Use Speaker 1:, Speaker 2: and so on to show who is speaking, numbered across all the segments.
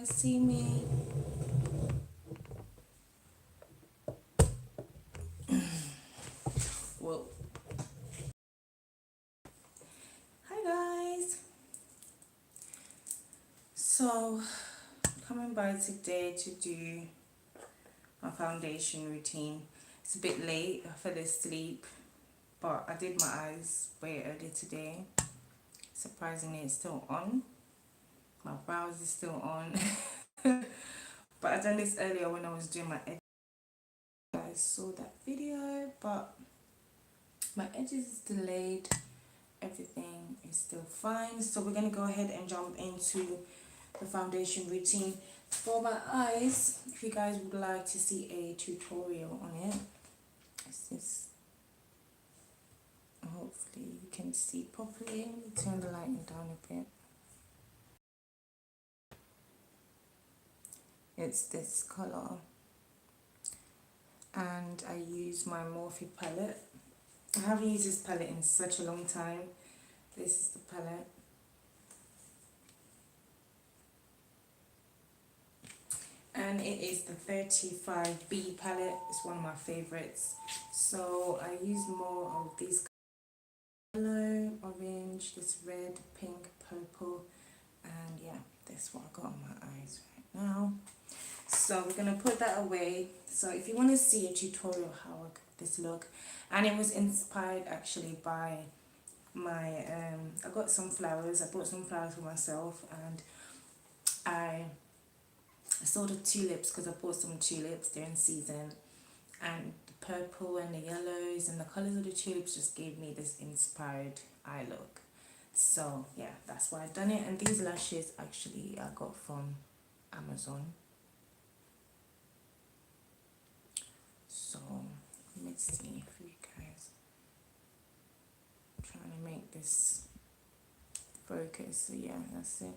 Speaker 1: guys see me? Whoa. Hi guys. So, coming by today to do my foundation routine. It's a bit late. I fell asleep, but I did my eyes way earlier today. Surprisingly, it's still on. My brows is still on. But I done this earlier when I was doing my edges. You guys saw that video, but my edges is delayed. Everything is still fine. So we're gonna go ahead and jump into the foundation routine. For my eyes, if you guys would like to see a tutorial on it, this is, hopefully you can see properly. Let me turn the lighting down a bit. It's this color, and I use my Morphe palette. I haven't used this palette in such a long time. This is the palette. And it is the 35B palette. It's one of my favorites. So I use more of these yellow, orange, this red, pink, purple, and yeah, that's what I got on my eyes right now. So we're gonna put that away. So if you want to see a tutorial how I got this look, and it was inspired actually by my I got some flowers. I bought some flowers for myself, and I saw the tulips because I bought some tulips. They're in season, and the purple and the yellows and the colors of the tulips just gave me this inspired eye look. So yeah, that's why I've done it. And these lashes actually I got from Amazon. So let's see if you guys, I'm trying to make this focus. So yeah, that's it.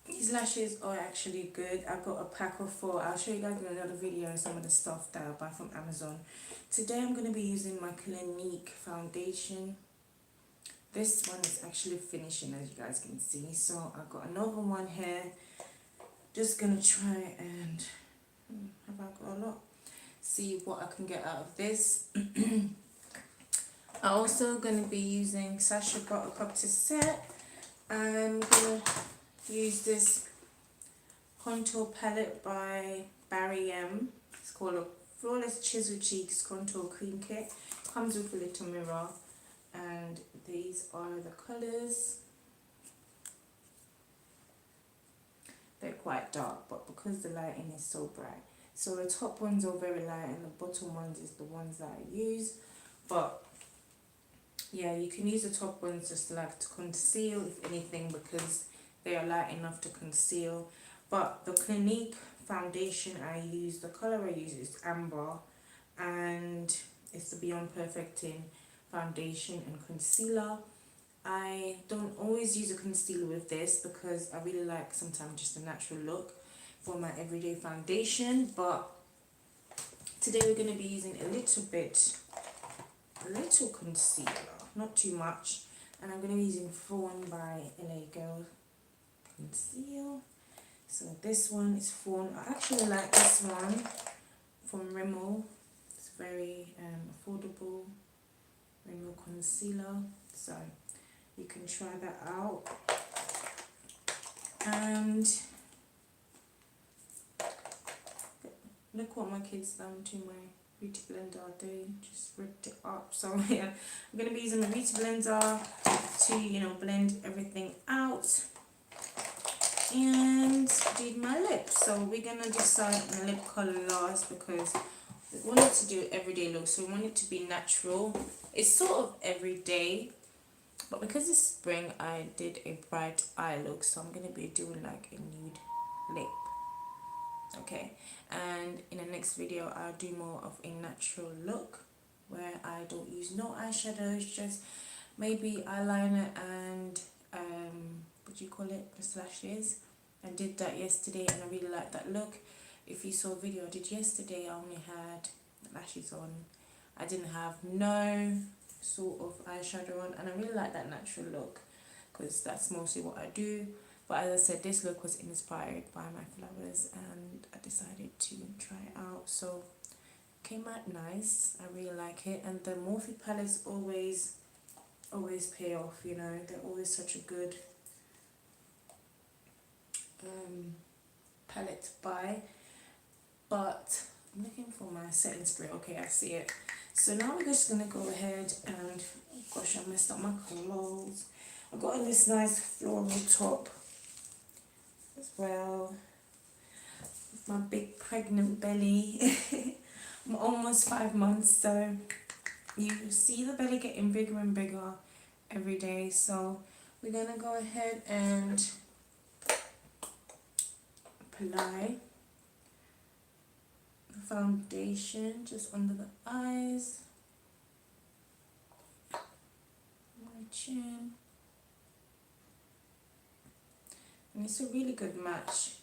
Speaker 1: These lashes are actually good. I got a pack of 4. I'll show you guys in another video some of the stuff that I buy from Amazon. Today I'm going to be using my Clinique foundation. This one is actually finishing, as you guys can see. So I've got another one here. Just going to try and, have I got a lot? See what I can get out of this. I'm also going to be using Sacha Buttercup to set. I'm going to use this contour palette by Barry M. It's called a Flawless Chisel Cheeks Contour Cream Kit. Comes with a little mirror, and these are the colours. They're quite dark, but because the lighting is so bright. So the top ones are very light and the bottom ones is the ones that I use. But yeah, you can use the top ones just like to conceal, if anything, because they are light enough to conceal. But the Clinique foundation I use, the colour I use is Amber, and it's the Beyond Perfecting foundation and concealer. I don't always use a concealer with this because I really like sometimes just a natural look for my everyday foundation. But today we're going to be using a little concealer, not too much, and I'm going to be using Fawn by LA Girl Conceal. So this one is Fawn. I actually like this one from Rimmel. It's very affordable Rimmel concealer, so you can try that out. And look what my kids done to my beauty blender. They just ripped it up. So yeah, I'm gonna be using my beauty blender to blend everything out and do my lips. So we're gonna decide on the lip color last because we wanted to do everyday look. So we want it to be natural. It's sort of everyday, but because it's spring, I did a bright eye look, so I'm gonna be doing like a nude lip. Okay, and in the next video I'll do more of a natural look where I don't use no eyeshadows, just maybe eyeliner and what do you call it, the lashes. I did that yesterday and I really like that look. If you saw a video I did yesterday, I only had lashes on. I didn't have no sort of eyeshadow on, and I really like that natural look because that's mostly what I do. But as I said, this look was inspired by my flowers and I decided to try it out. So came out nice. I really like it. And the Morphe palettes always pay off, you know. They're always such a good palette to buy. But I'm looking for my setting spray. Okay, I see it. So now we're just gonna go ahead and, gosh, I messed up my clothes. I got on this nice floral top as well. With my big pregnant belly. I'm almost 5 months, so you see the belly getting bigger and bigger every day. So we're gonna go ahead and apply the foundation just under the eyes, my chin, and it's a really good match.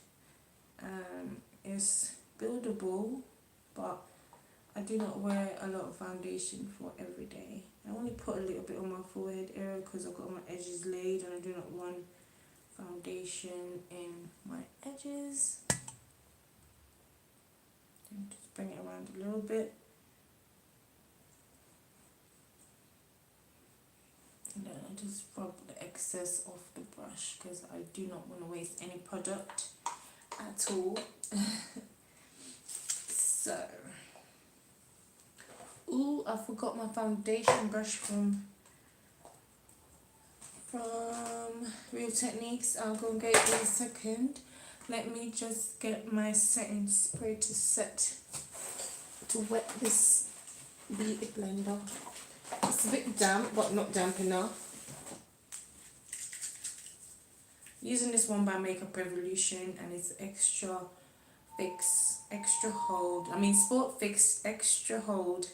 Speaker 1: It's buildable, but I do not wear a lot of foundation for every day. I only put a little bit on my forehead area because I've got my edges laid and I do not want foundation in my edges. And just bring it around a little bit. And then I just rub the excess off the brush because I do not want to waste any product at all. So, ooh, I forgot my foundation brush from Real Techniques. I'll go and get it in a second. Let me just get my setting spray to wet this beauty blender. It's a bit damp, but not damp enough. Using this one by Makeup Revolution, and it's extra fix, extra hold. I mean, Sport Fix extra hold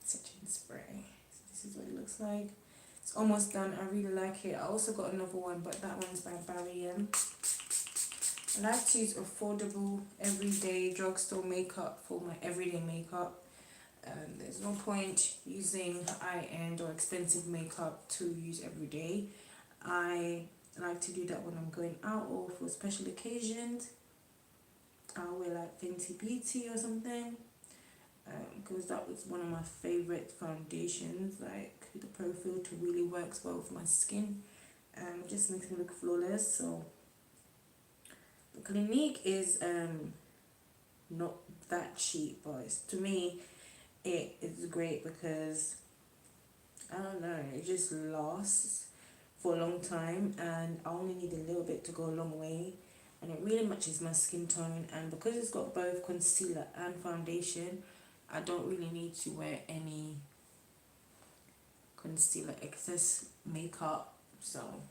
Speaker 1: setting spray. So this is what it looks like. It's almost done. I really like it. I also got another one, but that one's by Barry M. I like to use affordable, everyday drugstore makeup for my everyday makeup. There's no point using high-end or expensive makeup to use every day. I like to do that when I'm going out or for special occasions. I'll wear like Fenty Beauty or something, because that was one of my favorite foundations. Like the Pro Filter really works well for my skin, just makes me look flawless. So the Clinique is not that cheap, but it's, to me it is great because I don't know, it just lasts for a long time and I only need a little bit to go a long way, and it really matches my skin tone. And because it's got both concealer and foundation, I don't really need to wear any concealer excess makeup. So,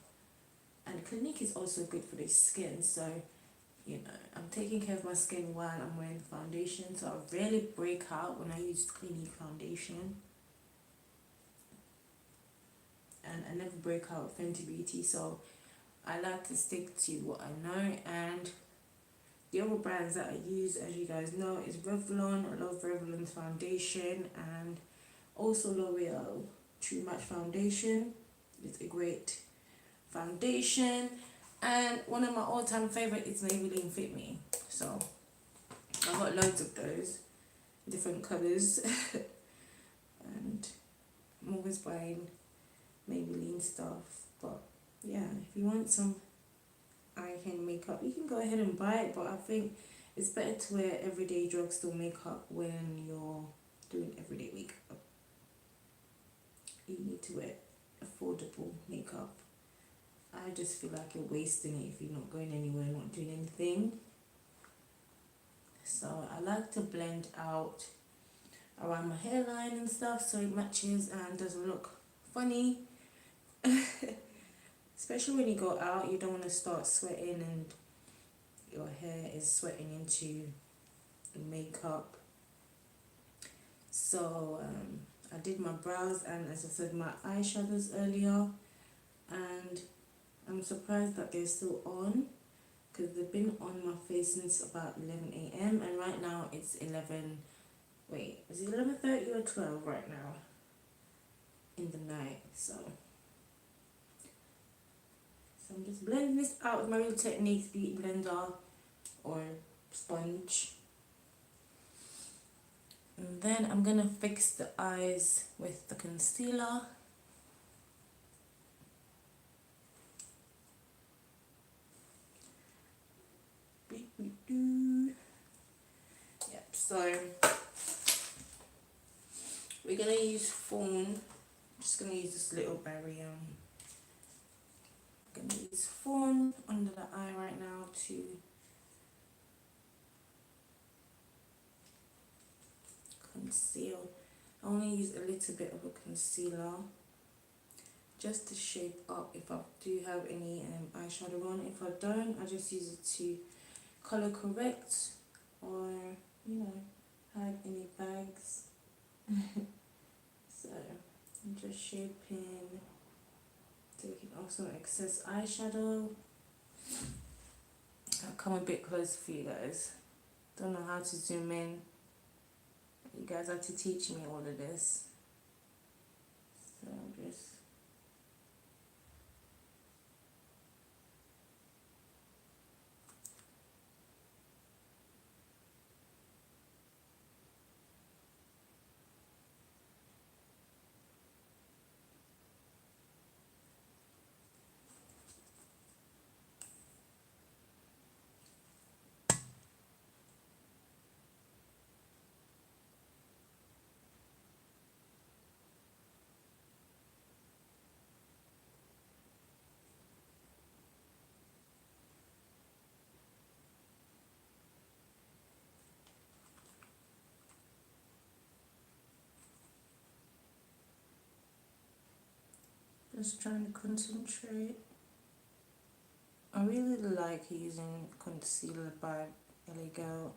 Speaker 1: and Clinique is also good for the skin, so you know, I'm taking care of my skin while I'm wearing the foundation, so I rarely break out when I use Clinique foundation. And I never break out with Fenty Beauty, so I like to stick to what I know. And the other brands that I use, as you guys know, is Revlon. I love Revlon's foundation, and also L'Oreal True Match Foundation. It's a great foundation. And one of my all-time favorite is Maybelline Fit Me. So I've got loads of those, different colours. And I'm always buying Maybelline stuff. But yeah, if you want some eye-hand makeup, you can go ahead and buy it. But I think it's better to wear everyday drugstore makeup when you're doing everyday makeup. You need to wear affordable makeup. I just feel like you're wasting it if you're not going anywhere, not doing anything. So I like to blend out around my hairline and stuff so it matches and doesn't look funny. Especially when you go out, you don't want to start sweating and your hair is sweating into the makeup. So I did my brows and, as I said, my eyeshadows earlier, and I'm surprised that they're still on because they've been on my face since about 11 a.m. and right now it's 11, wait, is it 11:30 or 12 right now in the night? So So I'm just blending this out with my Real Techniques Beauty Blender or sponge. And then I'm gonna fix the eyes with the concealer. Yep, so we're gonna use Fawn. I'm just gonna use this little berry. I'm gonna use Fawn under the eye right now to conceal. I only use a little bit of a concealer just to shape up if I do have any eyeshadow on. If I don't, I just use it to color correct or, you know, hide any bags. So I'm just shaping, taking off some excess eyeshadow. I'll come a bit closer for you guys. Don't know how to zoom in. You guys have to teach me all of this. So I'm just trying to concentrate. I really like using concealer by LA Girl,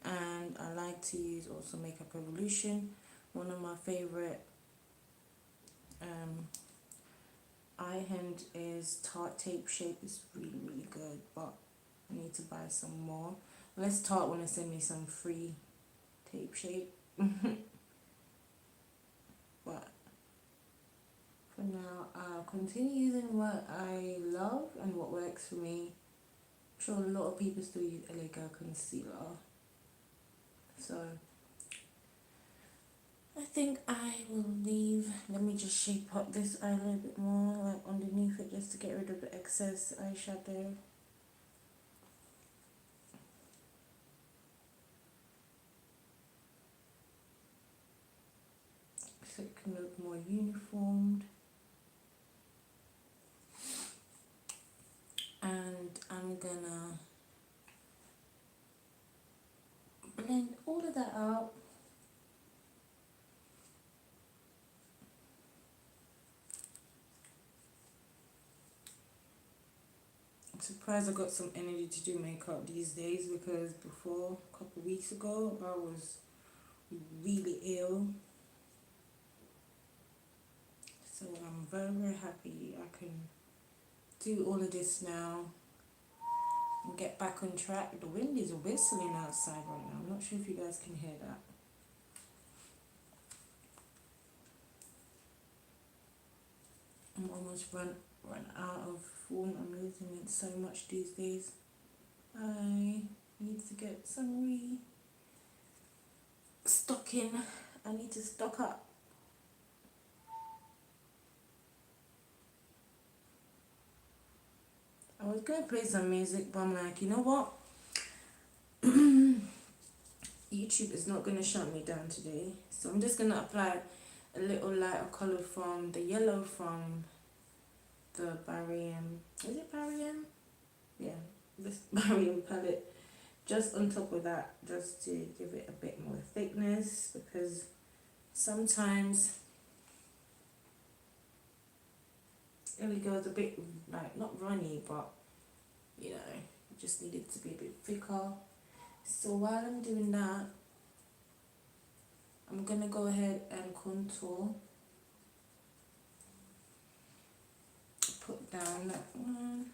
Speaker 1: and I like to use also Makeup Revolution. One of my favorite eye hand is Tarte Tape Shape. It's really good, but I need to buy some more. Unless Tarte want to send me some free tape shape. But for now, I'll continue using what I love and what works for me. I'm sure a lot of people still use LA Girl concealer. So I think I will leave. Let me just shape up this eye a little bit more, like underneath it, just to get rid of the excess eyeshadow. So it can look more uniformed. And I'm gonna blend all of that out. I'm surprised I got some energy to do makeup these days, because before, a couple of weeks ago, I was really ill. So I'm very happy I can do all of this now and get back on track. The wind is whistling outside right now. I'm not sure if you guys can hear that. I'm almost run out of Fawn. I'm using it so much these days. I need to get some stocking. I need to stock up. I was gonna play some music, but I'm like, you know what? YouTube is not gonna shut me down today. So I'm just gonna apply a little lighter colour from the yellow from the Barium. Is it Barium? Yeah, this Barium palette. Just on top of that, just to give it a bit more thickness, because sometimes there we go, it's a bit like not runny, but you know, it just needed to be a bit thicker. So while I'm doing that, I'm gonna go ahead and contour. Put down that one.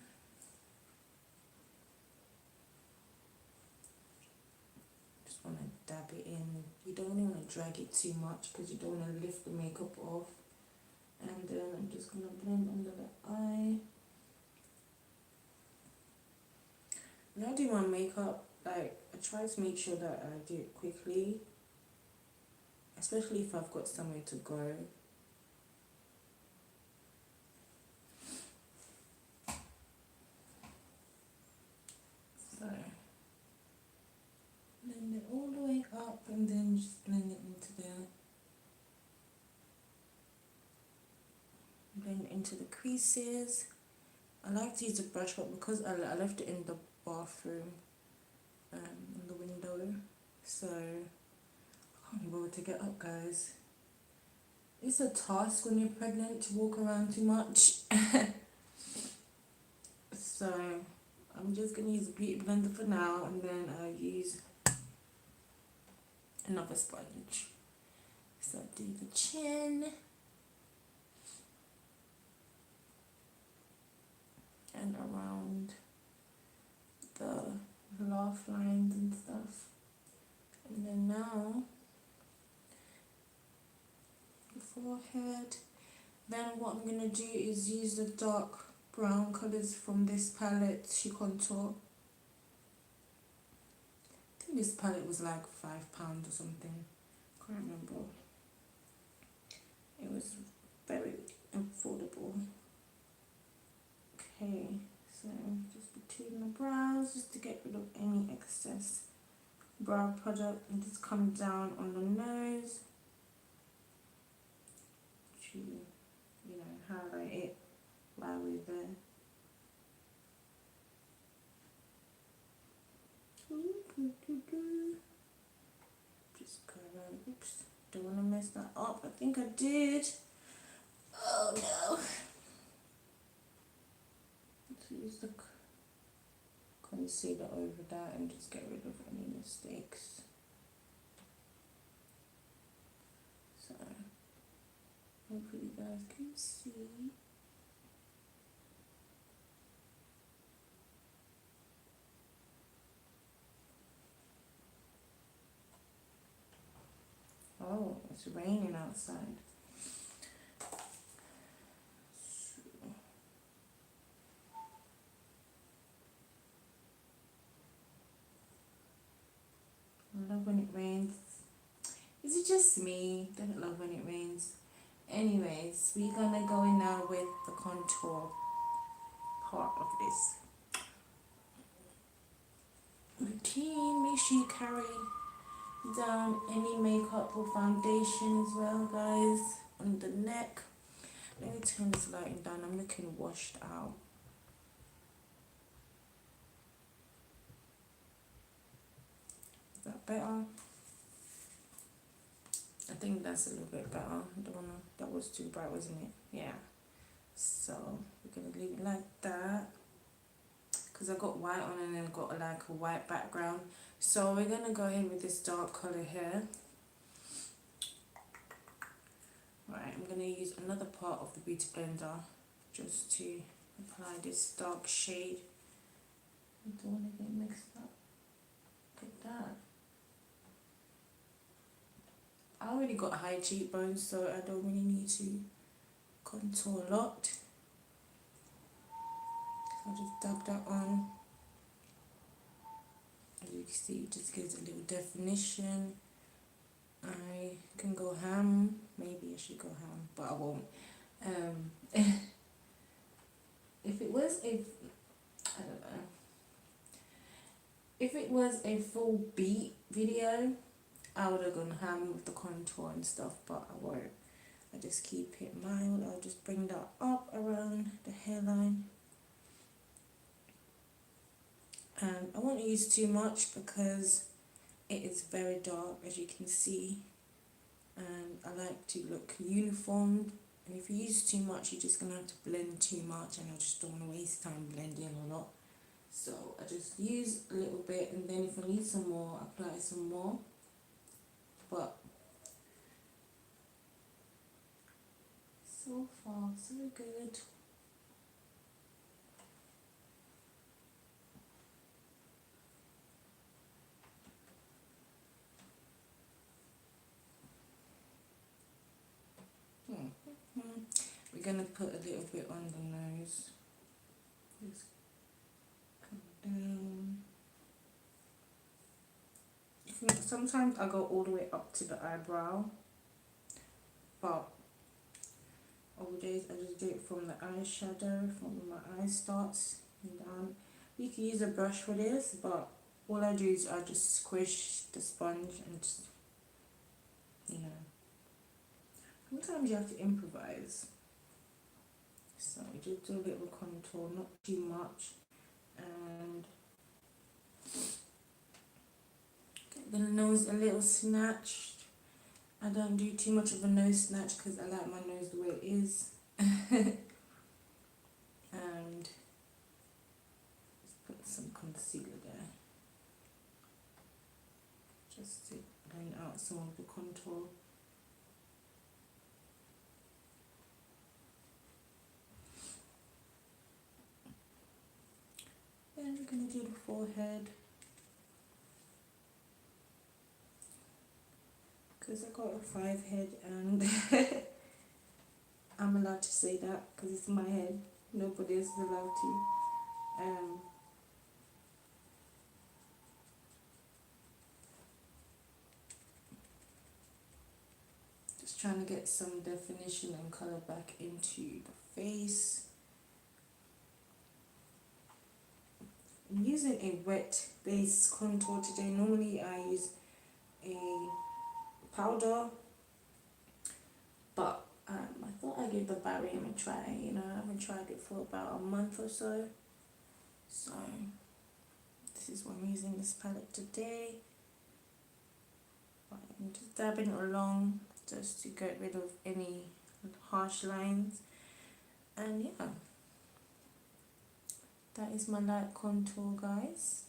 Speaker 1: Just wanna dab it in. You don't really wanna drag it too much, because you don't wanna lift the makeup off. And then I'm just gonna blend under the eye. when I do my makeup, like I try to make sure that I do it quickly, especially if I've got somewhere to go. So blend it all the way up and then just blend it into there. Blend into the creases. I like to use a brush, but because I left it in the bathroom, in the window, so I can't be bothered to get up, guys. It's a task when you're pregnant to walk around too much. So I'm just gonna use a beauty blender for now, and then I'll use another sponge. So do the chin and around the laugh lines and stuff. And then now the forehead. Then what I'm gonna do is use the dark brown colours from this palette to contour. I think this palette was like £5 or something. Can't remember. It was very affordable. Okay, so just between the brows, just to get rid of any excess brow product, and just come down on the nose to, highlight it while we're there. Just go around. Oops, don't want to mess that up. I think I did. Oh no. Let's use the concealer over that and just get rid of any mistakes. So hopefully you guys can see. Oh, it's raining outside. I love when it rains. Is it just me? Don't love when it rains. Anyways, we're gonna go in now with the contour part of this routine. Make sure you carry down any makeup or foundation as well, guys, on the neck. Let me turn this lighting down. I'm looking washed out. Is that better? I think that's a little bit better. I don't wanna, that was too bright, wasn't it? Yeah. So we're gonna leave it like that, because I got white on and then I got like a white background. So we're gonna go ahead with this dark color here. Right, I'm gonna use another part of the beauty blender just to apply this dark shade. I don't want to get mixed up. Look at that. I already got high cheekbones, so I don't really need to contour a lot. So I'll just dab that on. As you can see, it just gives a little definition. I can go ham. Maybe I should go ham, but I won't. If it was a, I don't know. If it was a full beat video, I would have gone ham with the contour and stuff, but I won't. I just keep it mild. I'll just bring that up around the hairline. And I won't use too much because it is very dark, as you can see. And I like to look uniform. And if you use too much, you're just going to have to blend too much. And I just don't want to waste time blending a lot. So I just use a little bit, and then if I need some more, apply some more. But so far, so good. We're going to put a little bit on the nose. Just come down. sometimes I go all the way up to the eyebrow, but other days I just do it from the eyeshadow, from where my eye starts and down. You can use a brush for this, but all I do is I just squish the sponge and just, you know. Sometimes you have to improvise. So we just do a little contour, not too much, and get the nose a little snatched. I don't do too much of a nose snatch because I like my nose the way it is. And just put some concealer there, just to line out some of the contour. Then we're going to do the forehead, because I got a 5 head and I'm allowed to say that because it's my head. Nobody else is allowed to. Just trying to get some definition and colour back into the face. I'm using a wet base contour today. Normally I use a powder, but I thought I'd give the barium a try. You know, I haven't tried it for about a month or so. So this is why I'm using this palette today. But I'm just dabbing it along just to get rid of any harsh lines. And yeah, that is my light contour, guys.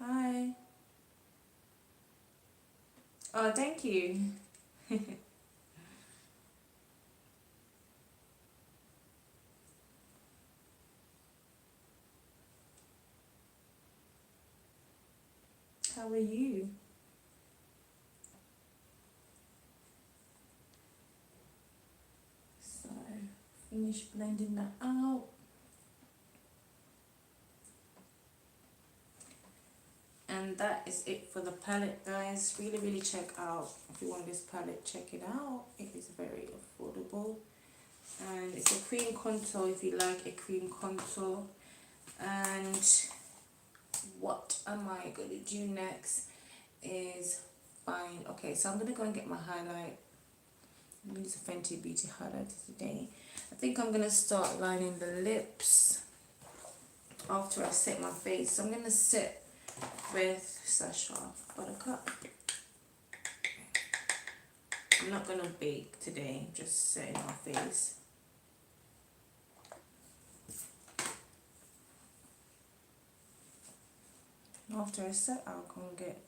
Speaker 1: Hi. Oh, thank you. How are you? So, finish blending that out. And that is it for the palette, guys. Really check out, if you want this palette, check it out. It is very affordable. And it's a cream contour if you like a cream contour. And what am I going to do next is find, okay, so I'm going to go and get my highlight. I'm going to use a Fenty Beauty highlighter today. I think I'm going to start lining the lips after I set my face. So I'm going to set with Sacha Buttercup. I'm not going to bake today, just setting my face. After I set, I'll go and get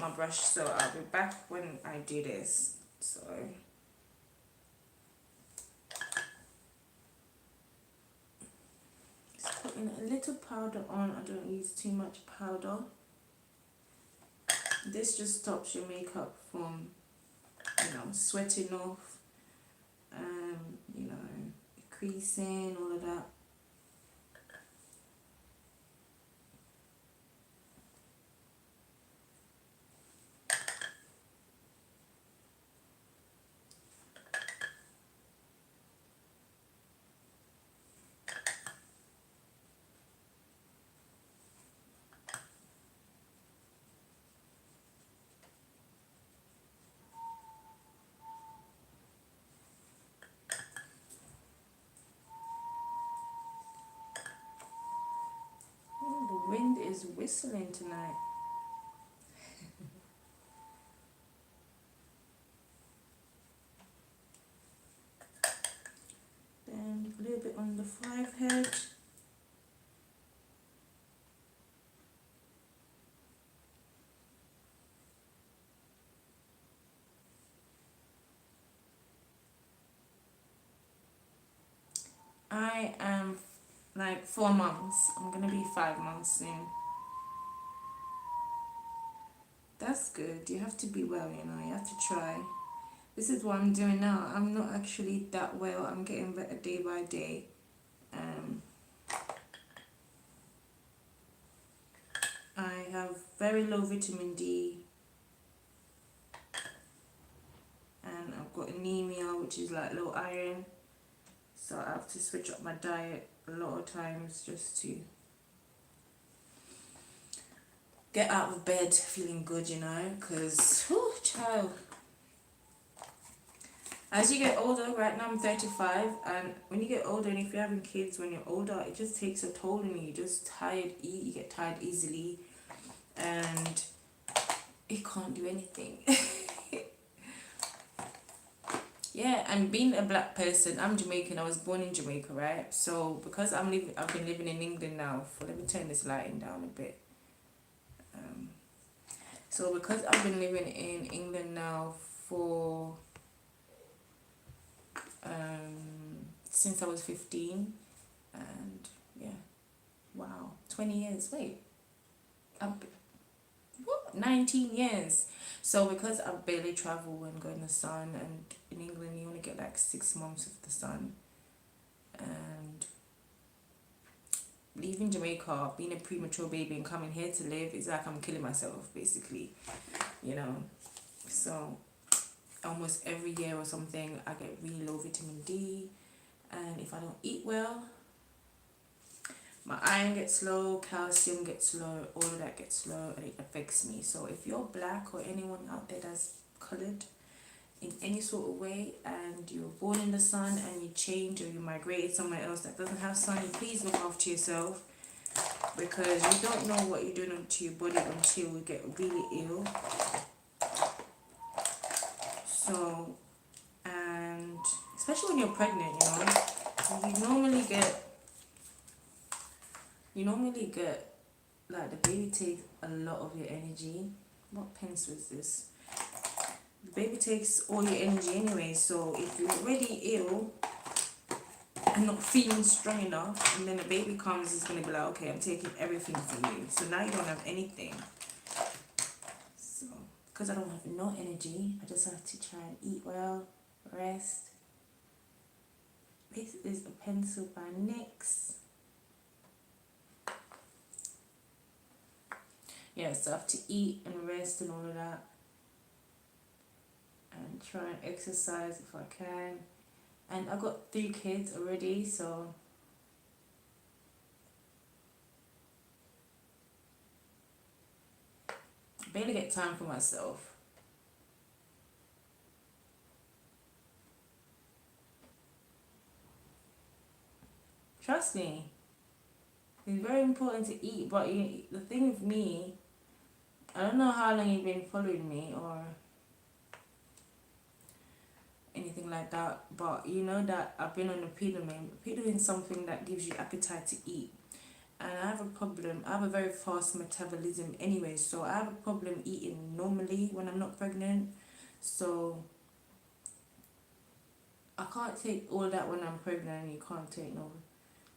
Speaker 1: my brush, so I'll be back when I do this. So just putting a little powder on. I don't use too much powder. This just stops your makeup from, you know, sweating off, you know, creasing, all of that. Oh, the wind is whistling tonight. Then a little bit on the 5 head. I am like 4 months. I'm gonna be 5 months soon. That's good. You have to be well, you know. You have to try. This is what I'm doing now. I'm not actually that well. I'm getting better day by day. Um, I have very low vitamin D, and I've got anemia, which is like low iron. So I have to switch up my diet a lot of times just to get out of bed feeling good, you know, because, child, as you get older, right now I'm 35, and when you get older, and if you're having kids when you're older, it just takes a toll on you. You're just tired, you get tired easily, and you can't do anything. Yeah, and being a black person, I'm Jamaican. I was born in Jamaica, right? So because I've been living in England now for, let me turn this lighting down a bit. So because I've been living in England now for since I was 15, and yeah, wow, 20 years. Wait, I've, what? 19 years. So because I barely travel and go in the sun, and in England you only get like 6 months of the sun, and leaving Jamaica, being a premature baby and coming here to live, it's like I'm killing myself basically, you know. So almost every year or something I get really low vitamin D, and if I don't eat well, my iron gets low, calcium gets low, all of that gets low, and it affects me. So if you're black or anyone out there that's coloured in any sort of way, and you were born in the sun and you change or you migrated somewhere else that doesn't have sun, please look after yourself, because you don't know what you're doing to your body until you get really ill. So, and especially when you're pregnant, you know, you normally get like the baby takes a lot of your energy. What pence was this? The baby takes all your energy anyway, so if you're already ill and not feeling strong enough, and then the baby comes, it's gonna be like, okay, I'm taking everything from you. So now you don't have anything. So because I don't have no energy, I just have to try and eat well, rest. This is a pencil by NYX. Yeah, so I have to eat and rest and all of that, and try and exercise if I can. And I got 3 kids already, so I barely get time for myself. Trust me, it's very important to eat, but the thing with me, I don't know how long you've been following me or anything like that, but you know that I've been on a pedometer. Pedometer is something that gives you appetite to eat. And I have a problem, I have a very fast metabolism anyway, so I have a problem eating normally when I'm not pregnant. So I can't take all that when I'm pregnant, and you can't take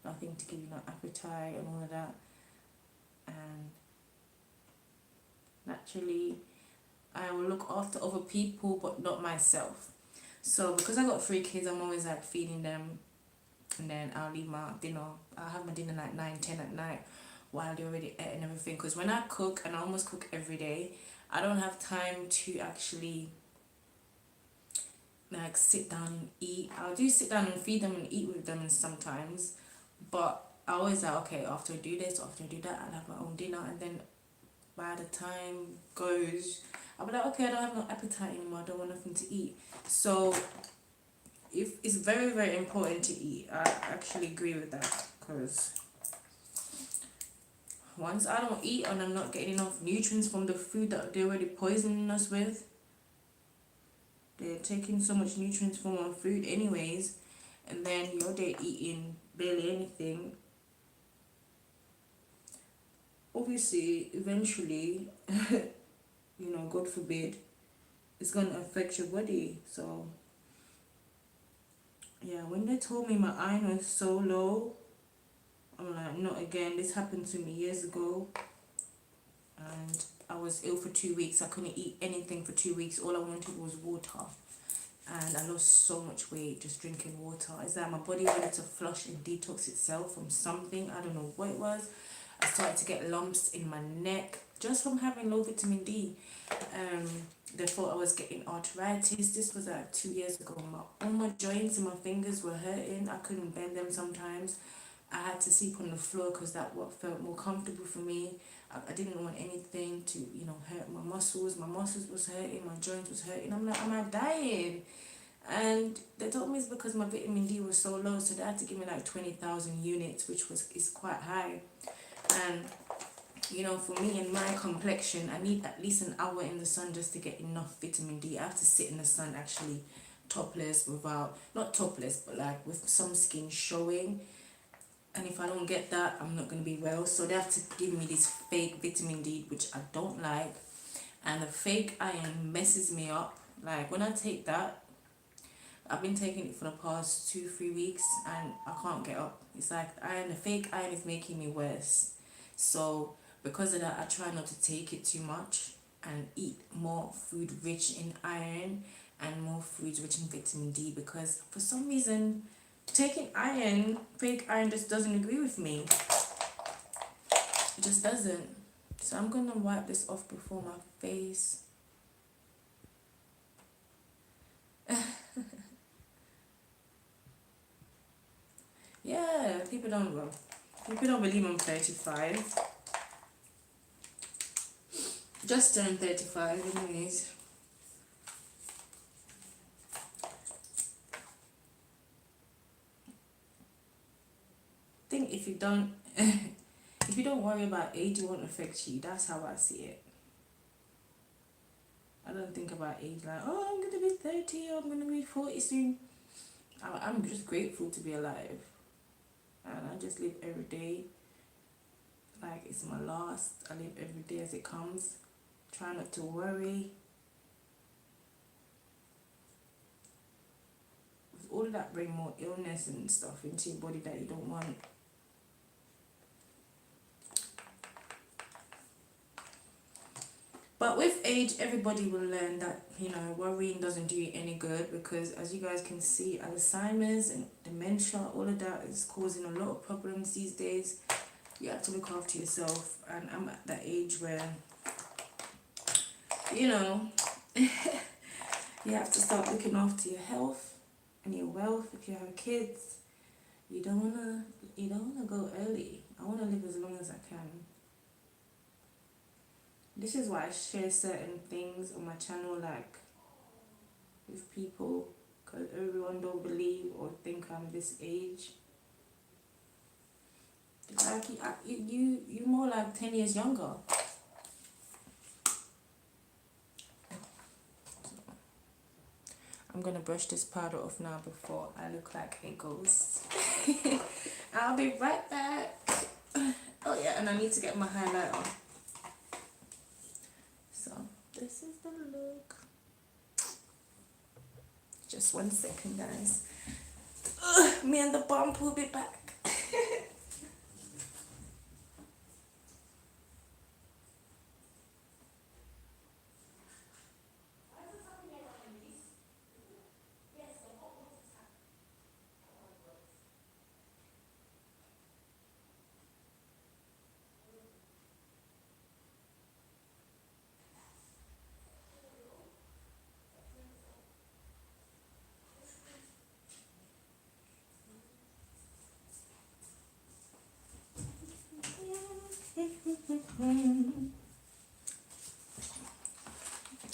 Speaker 1: nothing to give you no appetite and all of that. And naturally, I will look after other people but not myself. So because I got 3 kids, I'm always like feeding them, and then I'll leave my dinner. I'll have my dinner like 9, 10 at night while they're already ate and everything. Because when I cook, and I almost cook every day, I don't have time to actually like sit down and eat. I'll do sit down and feed them and eat with them sometimes, but I always like, okay, after I do this, after I do that, I'll have my own dinner, and then by the time goes, I'll be like, okay, I don't have no appetite anymore, I don't want nothing to eat. So if it's very, very important to eat, I actually agree with that, because once I don't eat and I'm not getting enough nutrients from the food that they're already poisoning us with, they're taking so much nutrients from our food anyways, and then you're there eating barely anything. Obviously, eventually, you know, God forbid, it's going to affect your body. So Yeah, when they told me my iron was so low, I'm like, not again. This happened to me years ago, and I was ill for 2 weeks. I couldn't eat anything for 2 weeks. All I wanted was water, and I lost so much weight just drinking water. It's like my body wanted to flush and detox itself from something. I don't know what it was. I started to get lumps in my neck just from having low vitamin D. Um, they thought I was getting arthritis. This was like 2 years ago. All my joints and my fingers were hurting. I couldn't bend them sometimes. I had to sleep on the floor because that what felt more comfortable for me. I didn't want anything to, hurt my muscles. My muscles was hurting, my joints was hurting. I'm like, am I dying? And they told me it's because my vitamin D was so low, so they had to give me like 20,000 units, which is quite high. And for me and my complexion, I need at least an hour in the sun just to get enough vitamin D. I have to sit in the sun actually topless, without, not topless, but like with some skin showing. And if I don't get that, I'm not going to be well. So they have to give me this fake vitamin D, which I don't like. And the fake iron messes me up. Like when I take that, I've been taking it for the past 2-3 weeks and I can't get up. It's like the fake iron is making me worse. So because of that, I try not to take it too much and eat more food rich in iron and more foods rich in vitamin D, because for some reason taking fake iron just doesn't agree with me. It just doesn't. So I'm gonna wipe this off before my face. Yeah, people don't believe I'm 35. Just turned 35 anyways. I think if you don't if you don't worry about age, it won't affect you. That's how I see it. I don't think about age like, oh, I'm gonna be 30 or I'm gonna be 40 soon. I'm just grateful to be alive. And I just live every day like it's my last. I live every day as it comes. Try not to worry. All of that bring more illness and stuff into your body that you don't want. But with age, everybody will learn that, worrying doesn't do you any good, because as you guys can see, Alzheimer's and dementia, all of that is causing a lot of problems these days. You have to look after yourself, and I'm at that age where, you have to start looking after your health and your wealth. If you have kids, you don't wanna go early. I wanna live as long as I can. This is why I share certain things on my channel, like with people, because everyone don't believe or think I'm this age. Like you more like 10 years younger. I'm gonna brush this powder off now before I look like a ghost. I'll be right back. Oh yeah, and I need to get my highlighter. So this is the look. Just 1 second, guys. Me and the bump will be back.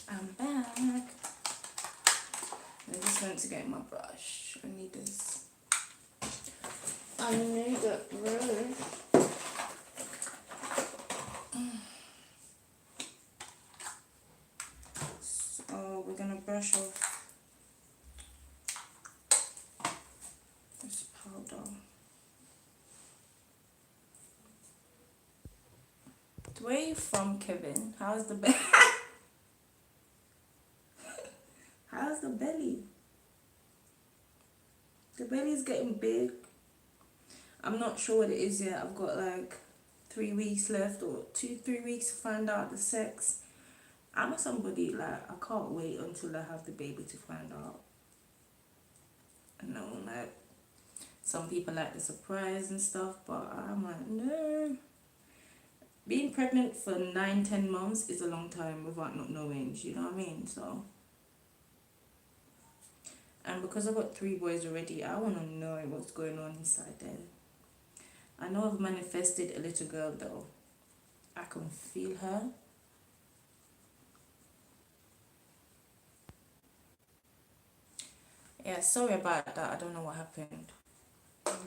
Speaker 1: I'm back. I just went to get my brush. I need this. I need a brush. So we're gonna brush off this powder. Where are you from, Kevin? How's the belly? How's the belly? The belly is getting big. I'm not sure what it is yet. I've got like 3 weeks left, or 2-3 weeks to find out the sex. I'm somebody like, I can't wait until I have the baby to find out. I know, like, some people like the surprise and stuff, but I'm like, no. Being pregnant for 9-10 months is a long time without not knowing, you know what I mean? So, and because I've got 3 boys already, I want to know what's going on inside there. I know I've manifested a little girl though. I can feel her. Yeah, sorry about that. I don't know what happened.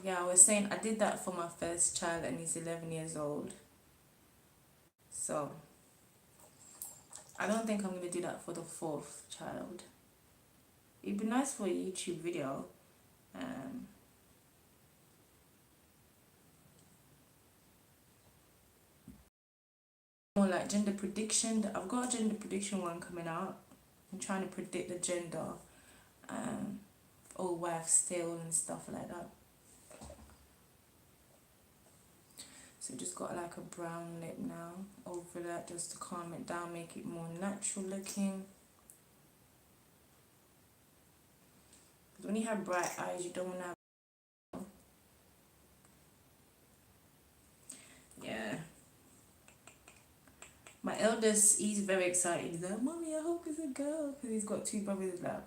Speaker 1: Yeah, I was saying I did that for my first child and he's 11 years old. So, I don't think I'm going to do that for the 4th child. It'd be nice for a YouTube video. More like gender prediction. I've got a gender prediction one coming out. I'm trying to predict the gender. Old wives' tale and stuff like that. So just got like a brown lip now over that, just to calm it down, make it more natural looking. Because when you have bright eyes, you don't want to have... Yeah. My eldest, he's very excited. He's like, Mommy, I hope it's a girl. Because he's got 2 brothers like,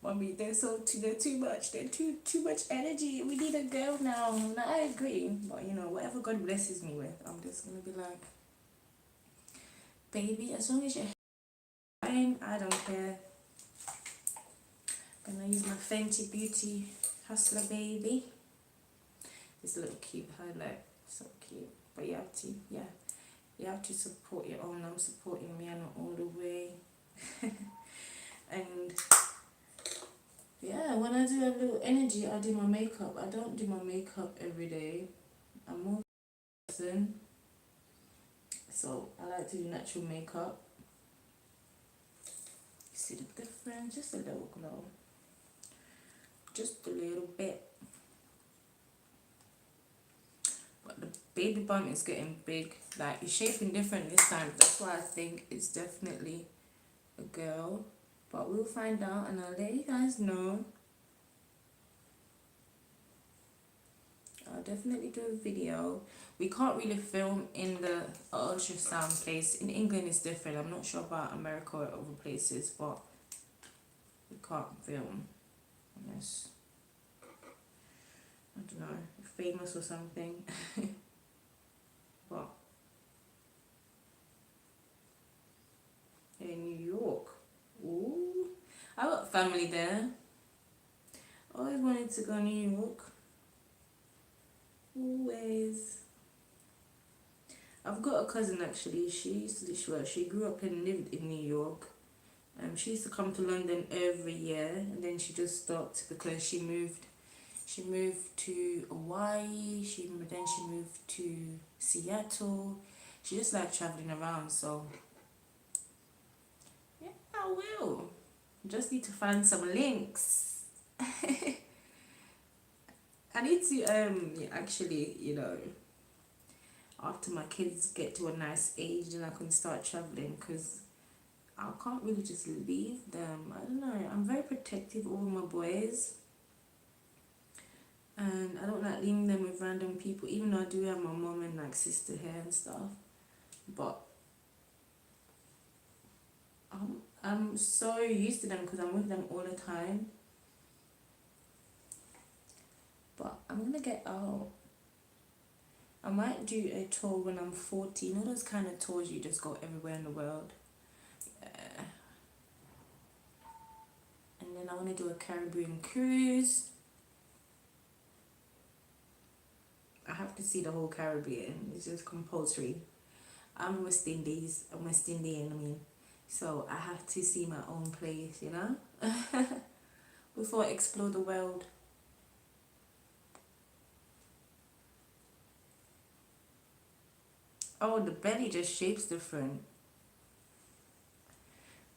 Speaker 1: Mommy, they're too much. They're too much energy. We need a girl now. And I agree. But you know, whatever God blesses me with, I'm just gonna be like, baby, as long as you're fine, I don't care. Gonna use my Fenty Beauty Hustler baby. This little cute highlight, so cute. But you have to support your own. I'm supporting me, I'm all the way. And yeah, when I do a little energy, I do my makeup. I don't do my makeup every day. I'm more person, so I like to do natural makeup. You see the difference? Just a little glow. Just a little bit. But the baby bump is getting big. Like, it's shaping different this time. That's why I think it's definitely a girl. But we'll find out and I'll let you guys know. I'll definitely do a video. We can't really film in the ultrasound place. In England it's different. I'm not sure about America or other places, but we can't film unless, I don't know, famous or something. But in New York, ooh, I got family there. Always wanted to go to New York. Always. I've got a cousin actually. She grew up and lived in New York. She used to come to London every year, and then she just stopped because she moved. She moved to Hawaii. Then she moved to Seattle. She just liked traveling around. So yeah, I will. Just need to find some links. I need to actually, you know, after my kids get to a nice age, then I can start traveling, because I can't really just leave them. I don't know. I'm very protective over my boys. And I don't like leaving them with random people, even though I do have my mom and like sister here and stuff. But I'm so used to them because I'm with them all the time. But I'm gonna get out. I might do a tour when I'm 40. You know those kind of tours you just go everywhere in the world? And then I want to do a Caribbean cruise. I have to see the whole Caribbean. It's just compulsory. I'm West Indies. I'm West Indian, I mean. So I have to see my own place, you know? Before I explore the world. Oh, the belly just shapes different.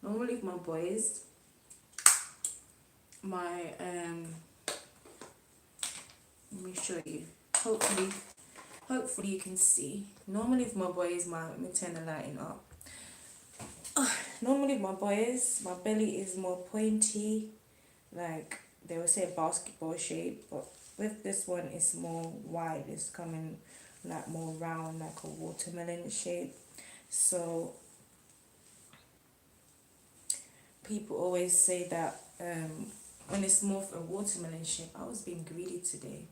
Speaker 1: Normally with my boys, my let me show you. Hopefully you can see. Normally with my boys, let me turn the lighting up. Normally with my boys, my belly is more pointy, like they would say basketball shape, but with this one it's more wide. It's coming like more round, like a watermelon shape. So people always say that when it's more of a watermelon shape. I was being greedy today.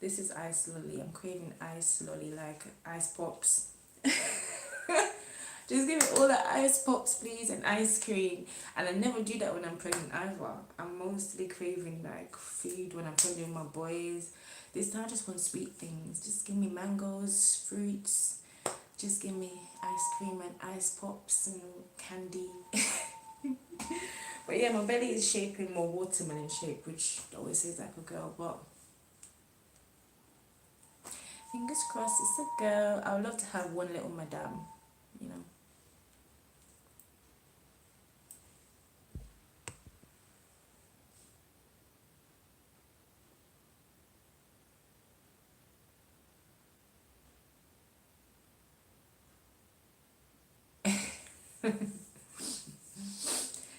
Speaker 1: This is ice lolly. I'm craving ice lolly, like ice pops. Just give me all the ice pops, please, and ice cream. And I never do that when I'm pregnant either. I'm mostly craving like food when I'm pregnant with my boys. This time I just want sweet things. Just give me mangoes, fruits. Just give me ice cream and ice pops and candy. But yeah, my belly is shaping more watermelon shape, which always says like a girl, but fingers crossed it's a girl. I would love to have one little madame, you know.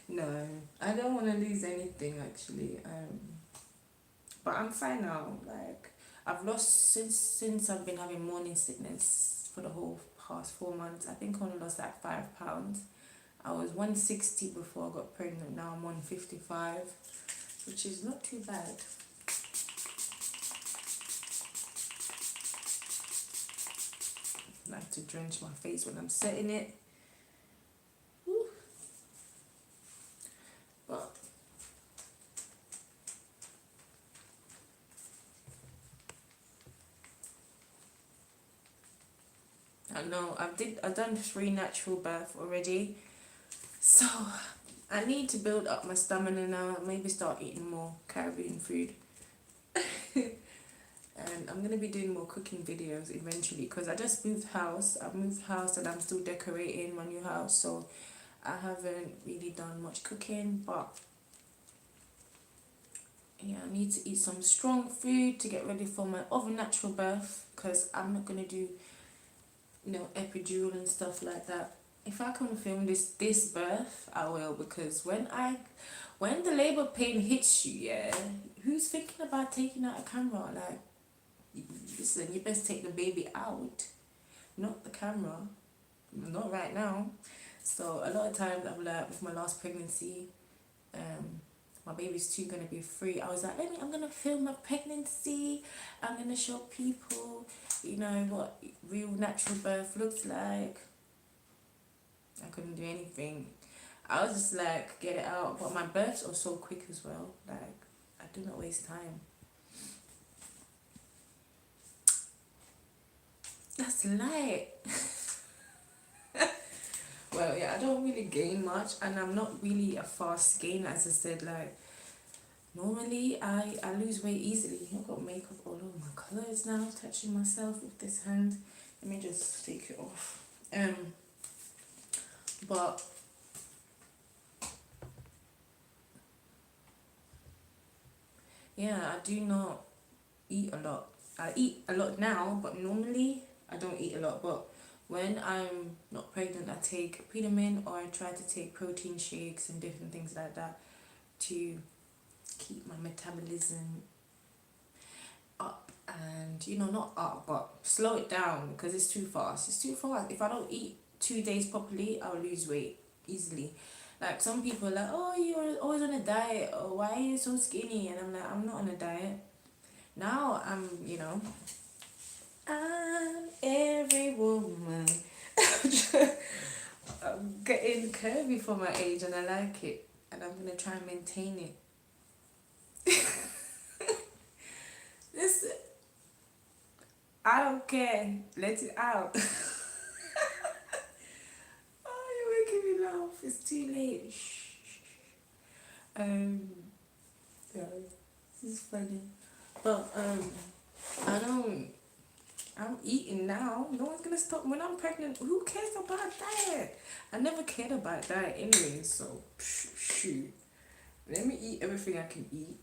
Speaker 1: No, I don't want to lose anything actually. But I'm fine now. Like I've lost since I've been having morning sickness for the whole past 4 months. I think I only lost like 5 pounds. I was 160 before I got pregnant. Now I'm 155, which is not too bad. I like to drench my face when I'm setting it. Woo. But I know I've done 3 natural birth already, so I need to build up my stamina now. Maybe start eating more Caribbean food. And I'm gonna be doing more cooking videos eventually because I just moved house. I've moved house and I'm still decorating my new house, so I haven't really done much cooking. But yeah, I need to eat some strong food to get ready for my other natural birth because I'm not gonna do epidural and stuff like that. If I can film this birth, I will, because when the labor pain hits you, yeah, who's thinking about taking out a camera? Like, listen, you best take the baby out, not the camera. Not right now. So a lot of times I'm like, with my last pregnancy, my baby's too gonna be free. I was like, I'm gonna film my pregnancy. I'm gonna show people, what real natural birth looks like. I couldn't do anything. I was just like, get it out. But my births are so quick as well. Like, I do not waste time. That's light. Well, yeah, I don't really gain much, and I'm not really a fast gainer, as I said. Like, normally I lose weight easily. I've got makeup all over my clothes now, touching myself with this hand. Let me just take it off. But yeah, I do not eat a lot. I eat a lot now, but normally I don't eat a lot. But when I'm not pregnant, I take Pretamin, or I try to take protein shakes and different things like that to keep my metabolism up, and not up, but slow it down, because it's too fast. It's too fast. If I don't eat 2 days properly, I'll lose weight easily. Like, some people are like, oh, you're always on a diet, or why are you so skinny? And I'm like, I'm not on a diet. Now I'm every woman. I'm getting curvy for my age, and I like it, and I'm gonna try and maintain it. Listen, I don't care. Let it out. Oh, you're making me laugh. It's too late. Shh. Um, yeah, this is funny. But I don't. I'm eating now. No one's gonna stop when I'm pregnant. Who cares about diet? I never cared about diet anyway. So shoot. Let me eat everything I can eat.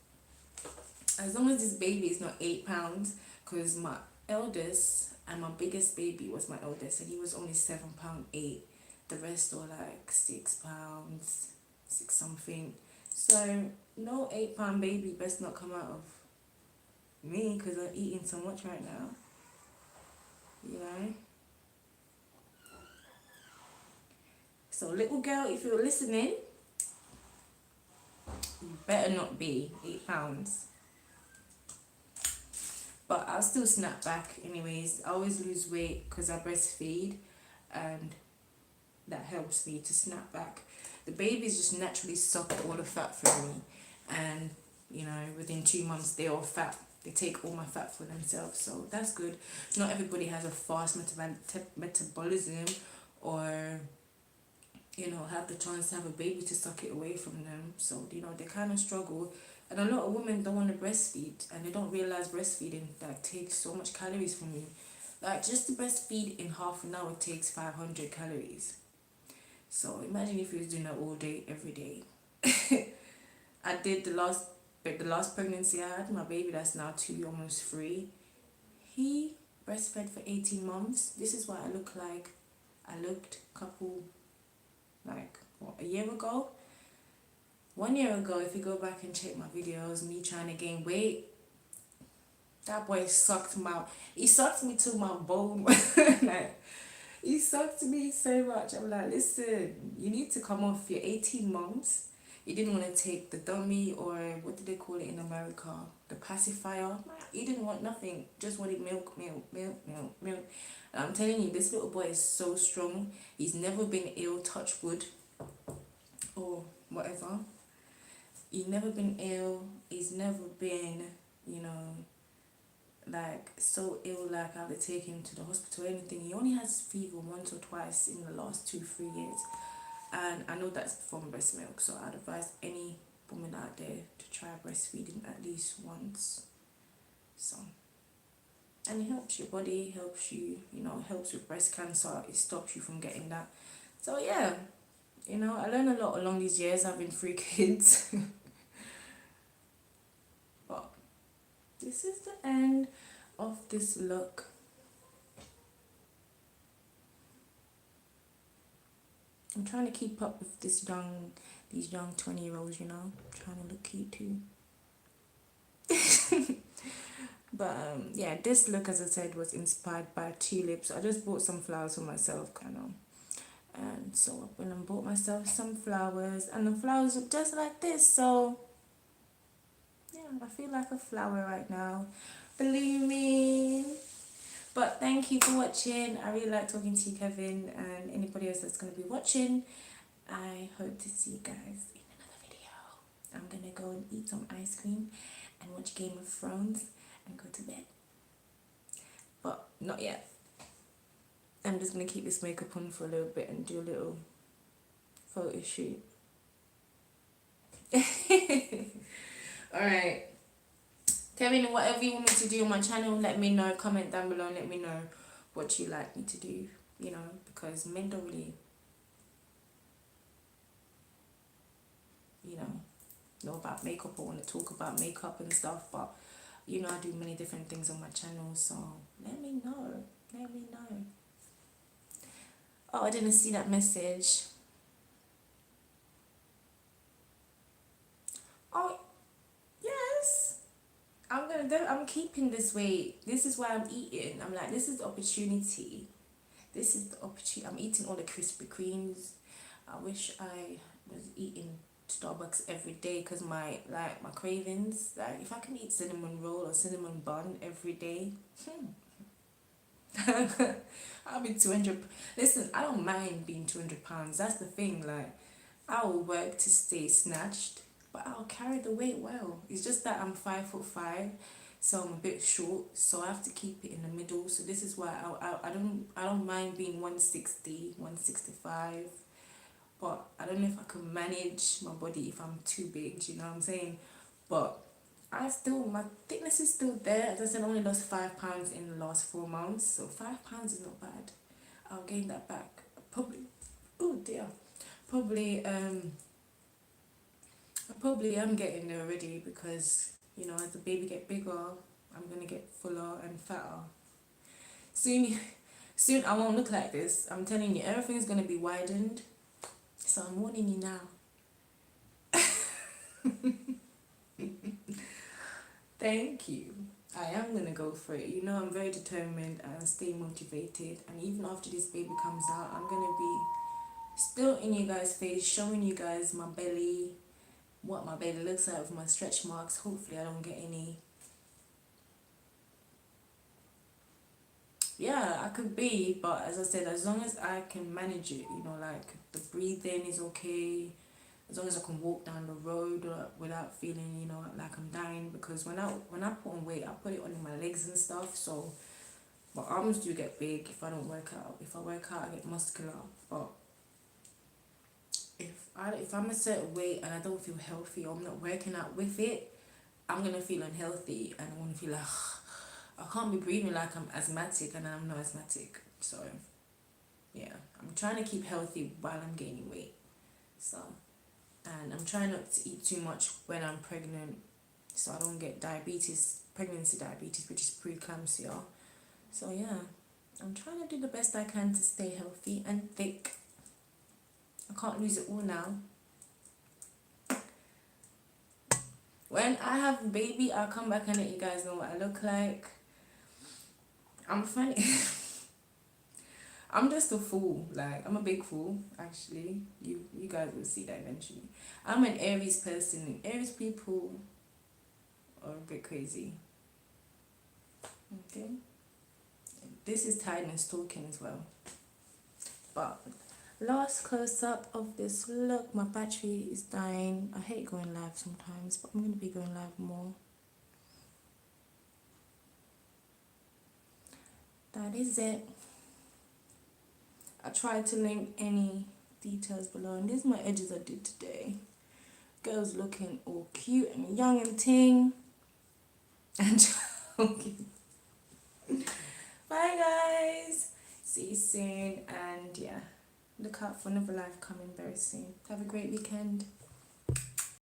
Speaker 1: As long as this baby is not 8 pounds, because my eldest and my biggest baby was my eldest, and he was only 7 pound 8. The rest were like 6 pounds, six something. So no 8 pound baby best not come out of me, because I'm eating so much right now. You know. So little girl, if you're listening, you better not be 8 pounds. But I'll still snap back anyways. I always lose weight because I breastfeed, and that helps me to snap back. The babies just naturally suck all the fat from me, and you know, within 2 months they're all fat. They take all my fat for themselves, so that's good. Not everybody has a fast metabolism, or you know, have the chance to have a baby to suck it away from them. So you know, they kind of struggle, and a lot of women don't want to breastfeed, and they don't realize breastfeeding that takes so much calories from you. Like just to breastfeed in half an hour takes 500 calories. So imagine if you was doing that all day, every day. I did the last pregnancy I had, my baby that's now 2, almost 3. He breastfed for 18 months. This is what I look like. I looked a year ago. 1 year ago, if you go back and check my videos, me trying to gain weight, that boy he sucked me to my bone. Like, he sucked me so much. I'm like, listen, you need to come off your 18 months. He didn't want to take the dummy, or what do they call it in America? The pacifier. He didn't want nothing. Just wanted milk, milk, milk, milk, milk. And I'm telling you, this little boy is so strong. He's never been ill, touch wood, or whatever. He's never been ill. He's never been, you know, like so ill, like I have to take him to the hospital or anything. He only has fever once or twice in the last 2-3 years, and I know that's from breast milk. So I'd advise any woman out there to try breastfeeding at least once. So, and it helps your body, helps you, you know, helps with breast cancer. It stops you from getting that. So yeah, you know, I learned a lot along these years having 3 kids. But this is the end of this look. I'm trying to keep up with these young 20-year-olds, you know. I'm trying to look cute too. But yeah, this look, as I said, was inspired by tulips. I just bought some flowers for myself, kind of. And so I went and bought myself some flowers, and the flowers look just like this. So yeah, I feel like a flower right now. Believe me. But thank you for watching. I really like talking to you, Kevin, and anybody else that's going to be watching. I hope to see you guys in another video. I'm going to go and eat some ice cream and watch Game of Thrones and go to bed. But not yet. I'm just going to keep this makeup on for a little bit and do a little photo shoot. Alright. Kevin, whatever you want me to do on my channel, let me know. Comment down below and let me know what you like me to do. You know, because men don't really, you know about makeup or want to talk about makeup and stuff. But, you know, I do many different things on my channel. So, let me know. Let me know. Oh, I didn't see that message. Oh, yes. I'm keeping this weight. This is why I'm eating. I'm like, this is the opportunity. This is the opportunity. I'm eating all the Krispy Kremes. I wish I was eating Starbucks every day, because my cravings, like if I can eat cinnamon roll or cinnamon bun every day, I'll be 200. Listen, I don't mind being 200 pounds. That's the thing. Like, I will work to stay snatched, but I'll carry the weight well. It's just that I'm 5'5", so I'm a bit short. So I have to keep it in the middle. So this is why I don't mind being 160, 165. But I don't know if I can manage my body if I'm too big. Do you know what I'm saying? But my thickness is still there. As I said, I only lost 5 pounds in the last 4 months, so 5 pounds is not bad. I'll gain that back probably. Oh dear, probably probably am getting there already because, you know, as the baby get bigger, I'm gonna get fuller and fatter. Soon, soon I won't look like this. I'm telling you, everything's gonna be widened. So I'm warning you now. Thank you. I am gonna go for it. You know, I'm very determined and stay motivated. And even after this baby comes out, I'm gonna be still in you guys' face, showing you guys my belly, what my belly looks like with my stretch marks. Hopefully, I don't get any. Yeah, I could be, but as I said, as long as I can manage it, you know, like the breathing is okay, as long as I can walk down the road without feeling, you know, like I'm dying. Because when I put on weight, I put it on my legs and stuff. So my arms do get big if I don't work out. If I work out, I get muscular. But if I'm a certain weight and I don't feel healthy or I'm not working out with it, I'm gonna feel unhealthy and I'm gonna feel like I can't be breathing like I'm asthmatic and I'm not asthmatic. So yeah, I'm trying to keep healthy while I'm gaining weight. So, and I'm trying not to eat too much when I'm pregnant so I don't get pregnancy diabetes, which is preeclampsia. So yeah, I'm trying to do the best I can to stay healthy and thick. I can't lose it all now. When I have a baby, I'll come back and let you guys know what I look like. I'm funny. I'm just a fool. Like, I'm a big fool, actually. You guys will see that eventually. I'm an Aries person. Aries people are a bit crazy. Okay? This is tied and stalking as well. But last close up of this look. My battery is dying. I hate going live sometimes, but I'm going to be going live more. That is it. I tried to link any details below, and these are my edges I did today. Girls looking all cute and young and ting. And joking. Bye guys. See you soon, and yeah, look out for another live coming very soon. Have a great weekend.